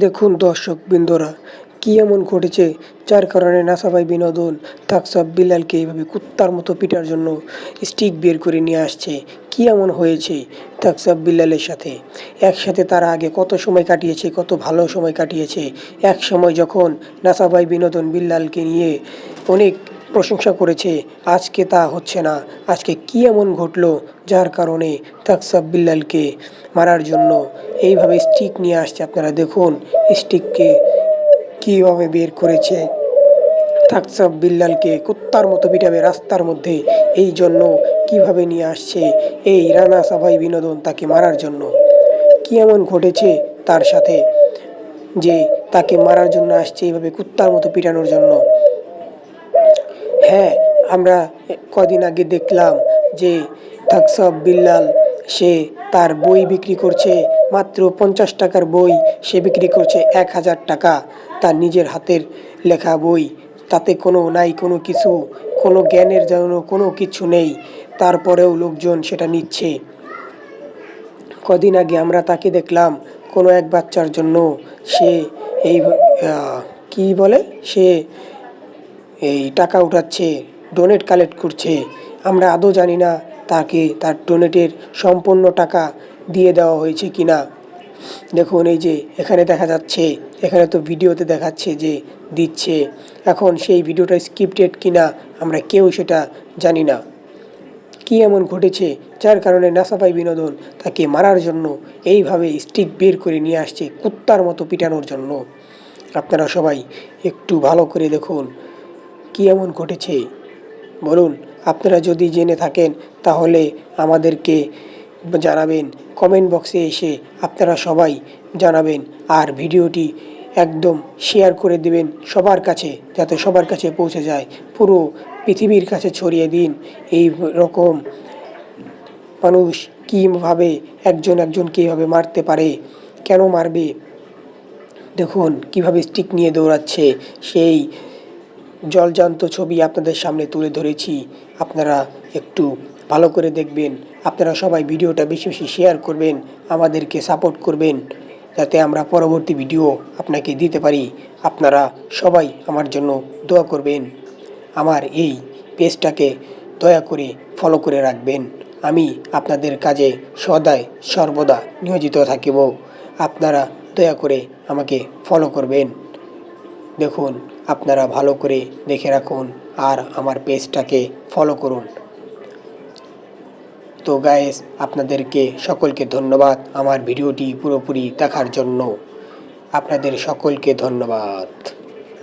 দেখুন দর্শকবৃন্দরা, কি এমন ঘটেছে যার কারণে নাসাভাই বিনোদন থাকসাব বিল্লালকে এইভাবে কুত্তার মতো পিটার জন্য স্টিক বের করে নিয়ে আসছে। কি এমন হয়েছে থাকসাব বিল্লালের সাথে? একসাথে তারা আগে কত সময় কাটিয়েছে, কত ভালো সময় কাটিয়েছে। এক সময় যখন নাসাভাই বিনোদন বিল্লালকে নিয়ে অনেক প্রশংসা করেছে, আজকে তা হচ্ছে না। আজকে কি এমন ঘটলো যার কারণে থাকসাব বিল্লালকে মারার জন্য এইভাবে স্টিক নিয়ে আসছে? আপনারা দেখুন স্টিককে কীভাবে বের করেছে। থাকসাব বিল্লালকে কুত্তার মতো পিটাবে রাস্তার মধ্যে, এই জন্য কিভাবে নিয়ে আসছে এই রানা সাভাই বিনোদন তাকে মারার জন্য। কি এমন ঘটেছে তার সাথে যে তাকে মারার জন্য আসছে এইভাবে কুত্তার মতো পিটানোর জন্য? হ্যাঁ, আমরা কদিন আগে দেখলাম যে থাকসাব বিল্লাল সে তার বই বিক্রি করছে, মাত্র 50 টাকার বই সে বিক্রি করছে 1000 টাকা। তার নিজের হাতের লেখা বই, তাতে কোনো নাই, কোনো কিছু, কোনো জ্ঞানের জন্য কোনো কিছু নেই, তারপরেও লোকজন সেটা নিচ্ছে। কদিন আগে আমরা তাকে দেখলাম কোনো এক বাচ্চার জন্য সে এই কি বলে, সে এই টাকা উঠাচ্ছে, ডোনেট কালেক্ট করছে। আমরা আদৌ জানি না তাকে তার ডোনেটের সম্পূর্ণ টাকা দিয়ে দেওয়া হয়েছে কিনা। দেখুন এই যে এখানে দেখা যাচ্ছে, এখানে তো ভিডিওতে দেখাচ্ছে যে দিচ্ছে। এখন সেই ভিডিওটা স্ক্রিপ্টেড কিনা আমরা কেউ সেটা জানি না। কি এমন ঘটেছে যার কারণে নাসাভাই বিনোদন তাকে মারার জন্য এইভাবে স্টিক বের করে নিয়ে আসছে কুত্তার মতো পিটানোর জন্য? আপনারা সবাই একটু ভালো করে দেখুন কি এমন ঘটেছে। বলুন, আপনারা যদি জেনে থাকেন তাহলে আমাদেরকে জানাবেন, কমেন্ট বক্সে এসে আপনারা সবাই জানাবেন। আর ভিডিওটি একদম শেয়ার করে দেবেন সবার কাছে, যাতে সবার কাছে পৌঁছে যায়। পুরো পৃথিবীর কাছে ছড়িয়ে দিন এই রকম মানুষ কীভাবে একজন কীভাবে মারতে পারে, কেন মারবে। দেখুন কিভাবে স্টিক নিয়ে দৌড়াচ্ছে, সেই জলজান্ত ছবি আপনাদের সামনে তুলে ধরেছি। আপনারা একটু ভালো করে দেখবেন। আপনারা সবাই ভিডিওটা বেশি বেশি শেয়ার করবেন, আমাদেরকে সাপোর্ট করবেন, যাতে আমরা পরবর্তী ভিডিও আপনাকে দিতে পারি। আপনারা সবাই আমার জন্য দোয়া করবেন। আমার এই পেজটাকে দয়া করে ফলো করে রাখবেন। আমি আপনাদের কাজে সদাই সর্বদা নিয়োজিত থাকিব। আপনারা দয়া করে আমাকে ফলো করবেন। দেখুন, আপনারা ভালো করে দেখে রাখুন আর আমার পেজটাকে ফলো করুন। তো গাইস, আপনাদেরকে সকলকে ধন্যবাদ আমার ভিডিওটি পুরোপুরি দেখার জন্য। আপনাদের সকলকে ধন্যবাদ।